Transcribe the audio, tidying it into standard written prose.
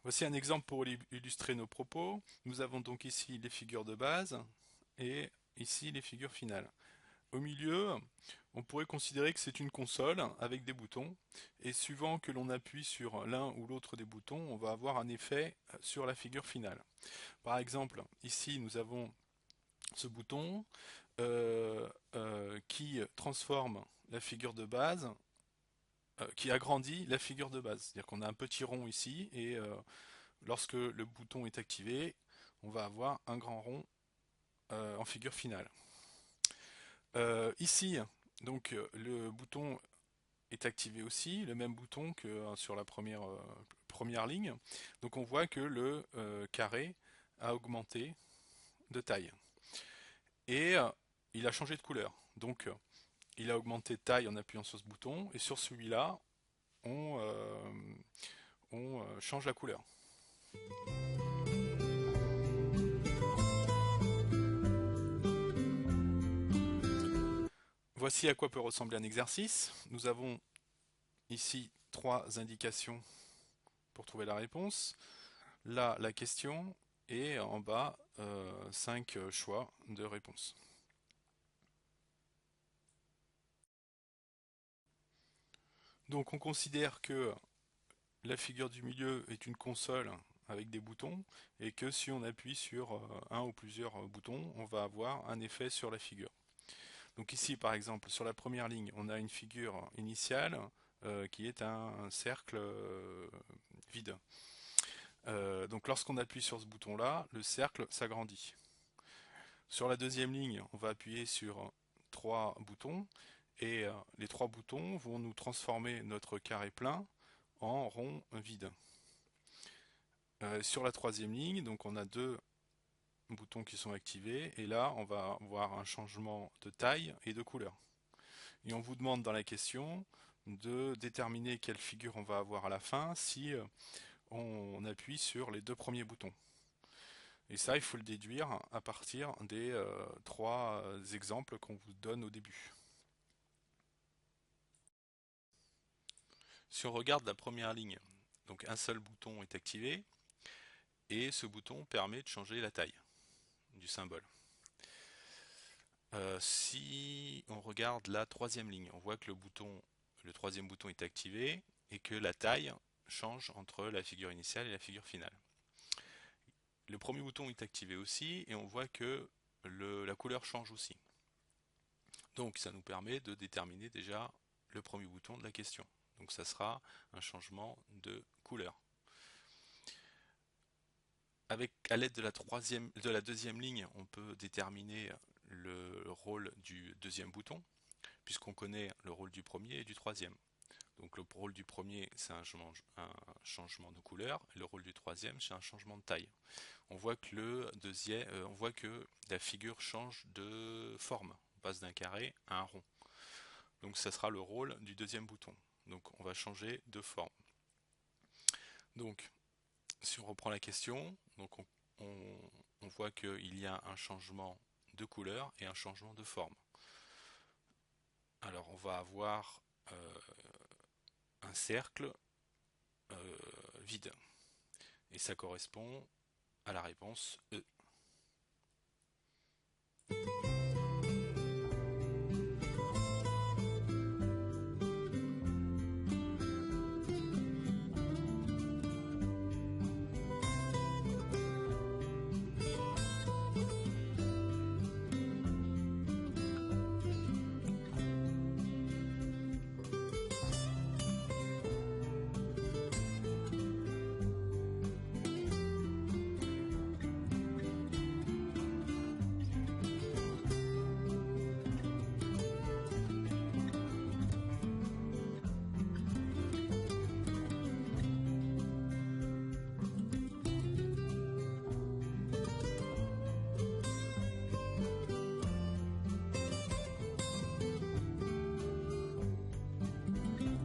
Voici un exemple pour illustrer nos propos. Nous avons donc ici les figures de base et ici les figures finales. Au milieu, on pourrait considérer que c'est une console avec des boutons et suivant que l'on appuie sur l'un ou l'autre des boutons, on va avoir un effet sur la figure finale. Par exemple, ici nous avons ce bouton qui transforme la figure de base, qui agrandit la figure de base. C'est-à-dire qu'on a un petit rond ici et lorsque le bouton est activé, on va avoir un grand rond en figure finale. Ici, donc le bouton est activé aussi, le même bouton que sur la première ligne. Donc on voit que le carré a augmenté de taille. Et il a changé de couleur. Donc il a augmenté de taille en appuyant sur ce bouton, et sur celui-là, on change la couleur. Voici à quoi peut ressembler un exercice. Nous avons ici trois indications pour trouver la réponse. Là, la question, et en bas, 5 choix de réponse. Donc on considère que la figure du milieu est une console avec des boutons et que si on appuie sur un ou plusieurs boutons, on va avoir un effet sur la figure. Donc ici par exemple sur la première ligne, on a une figure initiale qui est un cercle vide. Donc lorsqu'on appuie sur ce bouton-là, le cercle s'agrandit. Sur la deuxième ligne, on va appuyer sur trois boutons et les trois boutons vont nous transformer notre carré plein en rond vide. Sur la troisième ligne, donc on a deux boutons qui sont activés et là on va voir un changement de taille et de couleur. Et on vous demande dans la question de déterminer quelle figure on va avoir à la fin si on appuie sur les deux premiers boutons. Et ça, il faut le déduire à partir des trois exemples qu'on vous donne au début. Si on regarde la première ligne, donc un seul bouton est activé et ce bouton permet de changer la taille du symbole. Si on regarde la troisième ligne, on voit que le troisième bouton est activé et que la taille change entre la figure initiale et la figure finale. Le premier bouton est activé aussi et on voit que la couleur change aussi. Donc ça nous permet de déterminer déjà le premier bouton de la question. Donc ça sera un changement de couleur. À l'aide de la deuxième ligne, on peut déterminer le rôle du deuxième bouton, puisqu'on connaît le rôle du premier et du troisième. Donc le rôle du premier, c'est un changement de couleur, et le rôle du troisième, c'est un changement de taille. On voit que on voit que la figure change de forme. On passe d'un carré à un rond. Donc ça sera le rôle du deuxième bouton. Donc on va changer de forme. Donc si on reprend la question, donc on voit qu'il y a un changement de couleur et un changement de forme. Alors on va avoir un cercle vide. Et ça correspond à la réponse E.